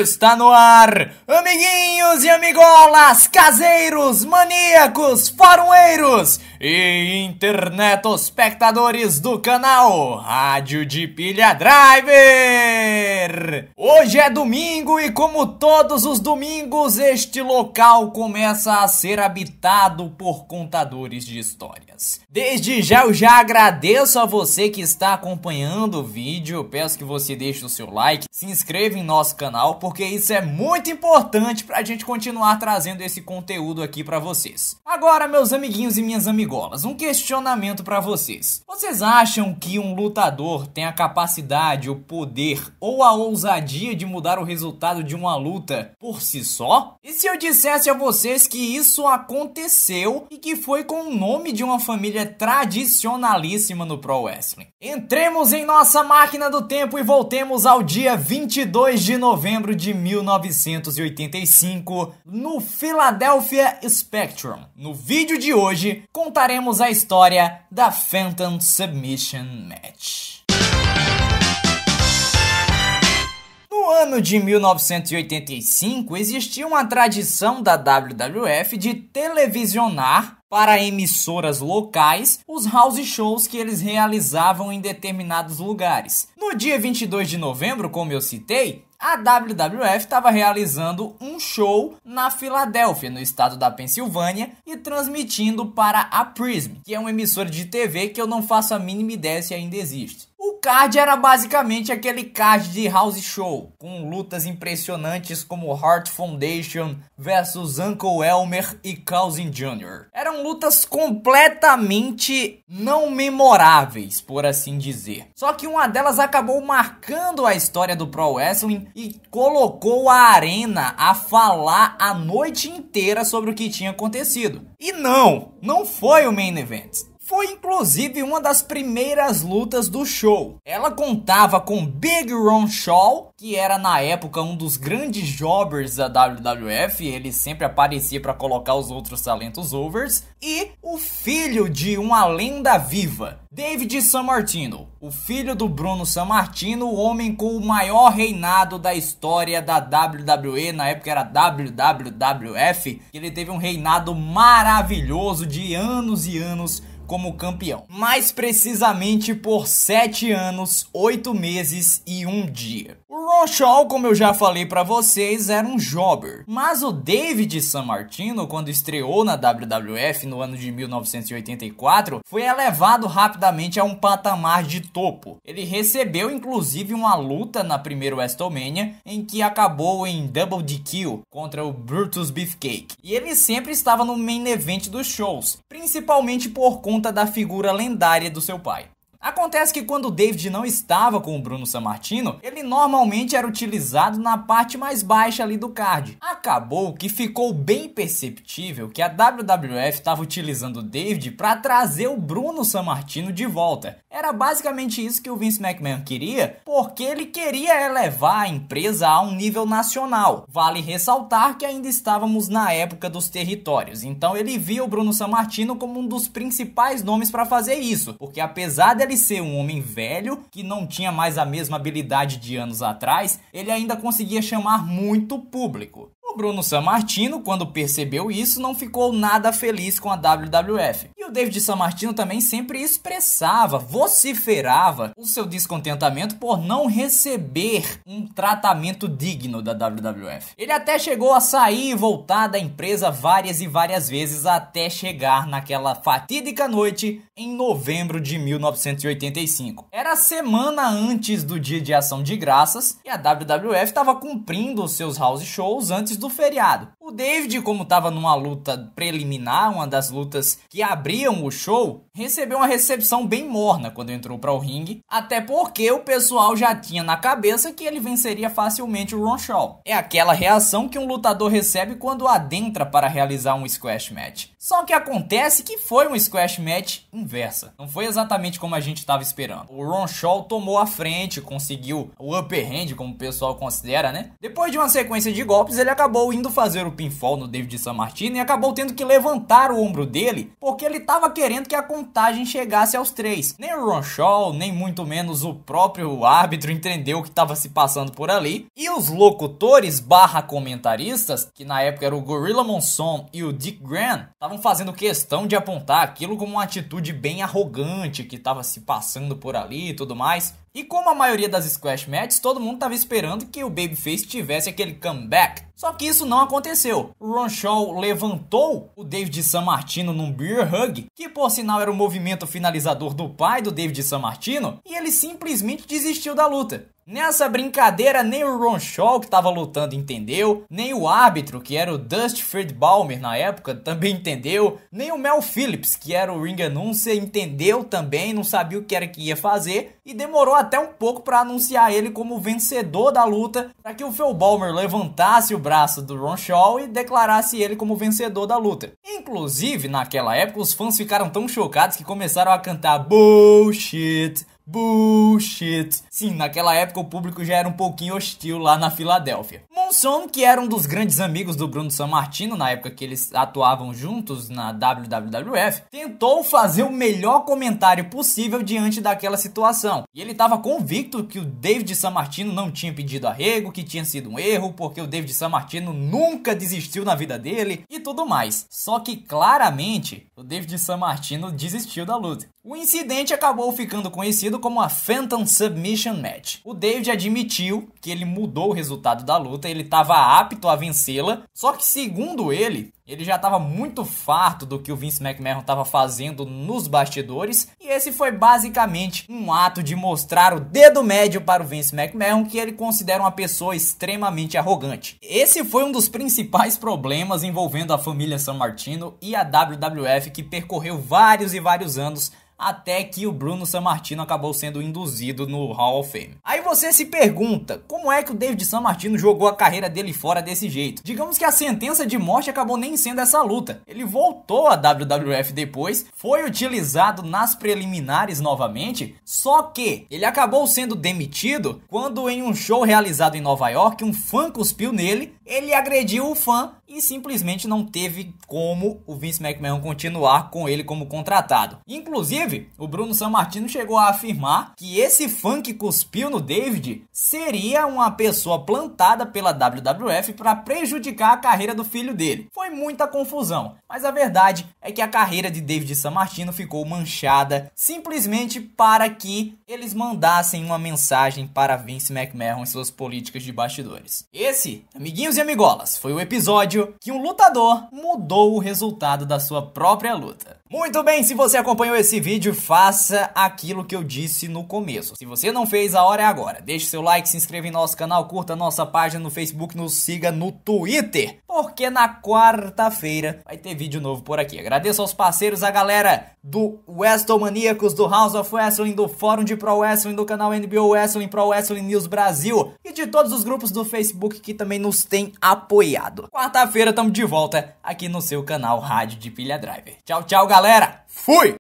Está no ar, amiguinhos e amigolas, caseiros, maníacos, faroeiros e internetospectadores do canal Rádio de Pilha Driver. Hoje é domingo e, como todos os domingos, este local começa a ser habitado por contadores de histórias. Desde já eu já agradeço a você que está acompanhando o vídeo. Eu peço que você deixe o seu like, se inscreva em nosso canal, porque isso é muito importante pra gente continuar trazendo esse conteúdo aqui pra vocês. Agora, meus amiguinhos e minhas amigolas, um questionamento pra vocês. Vocês acham que um lutador tem a capacidade, o poder ou a ousadia de mudar o resultado de uma luta por si só? E se eu dissesse a vocês que isso aconteceu e que foi com o nome de uma família tradicionalíssima no Pro Wrestling? Entremos em nossa máquina do tempo e voltemos ao dia 22 de novembro de 1985, no Philadelphia Spectrum. No vídeo de hoje, contaremos a história da Phantom Submission Match. No ano de 1985, existia uma tradição da WWF de televisionar para emissoras locais os house shows que eles realizavam em determinados lugares. No dia 22 de novembro, como eu citei, a WWF estava realizando um show na Filadélfia, no estado da Pensilvânia, e transmitindo para a Prism, que é uma emissora de TV que eu não faço a mínima ideia se ainda existe. O card era basicamente aquele card de house show, com lutas impressionantes como Heart Foundation versus Uncle Elmer e Cousin Jr. Eram lutas completamente não memoráveis, por assim dizer. Só que uma delas acabou marcando a história do Pro Wrestling e colocou a arena a falar a noite inteira sobre o que tinha acontecido. E não foi o main event. Foi inclusive uma das primeiras lutas do show. Ela contava com Big Ron Shaw, que era na época um dos grandes jobbers da WWF, ele sempre aparecia para colocar os outros talentos overs, e o filho de uma lenda viva, David Sammartino, o filho do Bruno Sammartino, o homem com o maior reinado da história da WWE, na época era WWF, ele teve um reinado maravilhoso de anos e anos como campeão. Mais precisamente por 7 anos, 8 meses e 1 dia. O Ron Shaw, como eu já falei pra vocês, era um jobber. Mas o David Sammartino, quando estreou na WWF no ano de 1984, foi elevado rapidamente a um patamar de topo. Ele recebeu inclusive uma luta na primeira WrestleMania, em que acabou em Double DQ contra o Brutus Beefcake. E ele sempre estava no main event dos shows, principalmente por conta da figura lendária do seu pai. Acontece que quando o David não estava com o Bruno Sammartino, ele normalmente era utilizado na parte mais baixa ali do card. Acabou que ficou bem perceptível que a WWF estava utilizando o David para trazer o Bruno Sammartino de volta. Era basicamente isso que o Vince McMahon queria, porque ele queria elevar a empresa a um nível nacional. Vale ressaltar que ainda estávamos na época dos territórios, então ele via o Bruno Sammartino como um dos principais nomes para fazer isso, porque apesar dele ser um homem velho, que não tinha mais a mesma habilidade de anos atrás, ele ainda conseguia chamar muito público. O Bruno Sammartino, quando percebeu isso, não ficou nada feliz com a WWF. E o David Sammartino também sempre expressava, vociferava o seu descontentamento por não receber um tratamento digno da WWF. Ele até chegou a sair e voltar da empresa várias e várias vezes até chegar naquela fatídica noite em novembro de 1985. Era a semana antes do Dia de Ação de Graças e a WWF estava cumprindo os seus house shows antes do feriado. O David, como estava numa luta preliminar, uma das lutas que abriam o show, recebeu uma recepção bem morna quando entrou para o ringue, até porque o pessoal já tinha na cabeça que ele venceria facilmente o Ron Shaw. É aquela reação que um lutador recebe quando adentra para realizar um squash match. Só que acontece que foi um squash match inversa. Não foi exatamente como a gente estava esperando. O Ron Shaw tomou a frente, conseguiu o upper hand, como o pessoal considera, né? Depois de uma sequência de golpes, ele acabou indo fazer o pinfall no David Sammartino e acabou tendo que levantar o ombro dele porque ele estava querendo que a contagem chegasse aos 3. Nem o Ron Shaw, nem muito menos o próprio árbitro entendeu o que estava se passando por ali. E os locutores barra comentaristas, que na época era o Gorilla Monsoon e o Dick Graham, estavam fazendo questão de apontar aquilo como uma atitude bem arrogante que estava se passando por ali e tudo mais. E como a maioria das squash matches, todo mundo estava esperando que o Babyface tivesse aquele comeback. Só que isso não aconteceu. O Ron Shaw levantou o David Sammartino num beer hug, que por sinal era o movimento finalizador do pai do David Sammartino, e ele simplesmente desistiu da luta. Nessa brincadeira, nem o Ron Shaw, que estava lutando, entendeu, nem o árbitro, que era o Dusty Friedbaumer na época, também entendeu, nem o Mel Phillips, que era o ring announcer, entendeu também, não sabia o que era que ia fazer, e demorou até um pouco para anunciar ele como vencedor da luta, para que o Phil Baumer levantasse o braço do Ron Shaw e declarasse ele como vencedor da luta. Inclusive, naquela época, os fãs ficaram tão chocados que começaram a cantar bullshit, bullshit. Sim, naquela época o público já era um pouquinho hostil lá na Filadélfia. Monsoon, que era um dos grandes amigos do Bruno Sammartino na época que eles atuavam juntos na WWF, tentou fazer o melhor comentário possível diante daquela situação. E ele estava convicto que o David Sammartino não tinha pedido arrego, que tinha sido um erro, porque o David Sammartino nunca desistiu na vida dele e tudo mais. Só que claramente o David Sammartino desistiu da luta. O incidente acabou ficando conhecido como a Phantom Submission Match. O David admitiu que ele mudou o resultado da luta, ele estava apto a vencê-la, só que segundo ele já estava muito farto do que o Vince McMahon estava fazendo nos bastidores, e esse foi basicamente um ato de mostrar o dedo médio para o Vince McMahon, que ele considera uma pessoa extremamente arrogante. Esse foi um dos principais problemas envolvendo a família Sammartino e a WWF, que percorreu vários e vários anos até que o Bruno Sammartino acabou sendo induzido no Hall of Fame. Aí você se pergunta, como é que o David Sammartino jogou a carreira dele fora desse jeito? Digamos que a sentença de morte acabou nem sendo essa luta. Ele voltou à WWF depois, foi utilizado nas preliminares novamente, só que ele acabou sendo demitido quando em um show realizado em Nova York, um fã cuspiu nele, ele agrediu o fã e simplesmente não teve como o Vince McMahon continuar com ele como contratado. Inclusive, o Bruno Sammartino chegou a afirmar que esse fã que cuspiu no David seria uma pessoa plantada pela WWF para prejudicar a carreira do filho dele. Foi muita confusão, mas a verdade é que a carreira de David Sammartino ficou manchada simplesmente para que eles mandassem uma mensagem para Vince McMahon e suas políticas de bastidores. Esse, amiguinhos e amigolas, foi o episódio que um lutador mudou o resultado da sua própria luta. Muito bem, se você acompanhou esse vídeo, faça aquilo que eu disse no começo. Se você não fez, a hora é agora. Deixe seu like, se inscreva em nosso canal, curta nossa página no Facebook, nos siga no Twitter, porque na quarta-feira vai ter vídeo novo por aqui. Agradeço aos parceiros, a galera do WrestleManiacos, do House of Wrestling, do Fórum de Pro Wrestling, do canal NBO Wrestling, Pro Wrestling News Brasil e de todos os grupos do Facebook que também nos têm apoiado. Quarta-feira estamos de volta aqui no seu canal Rádio de Pilha Driver. Tchau, tchau, galera! Fui!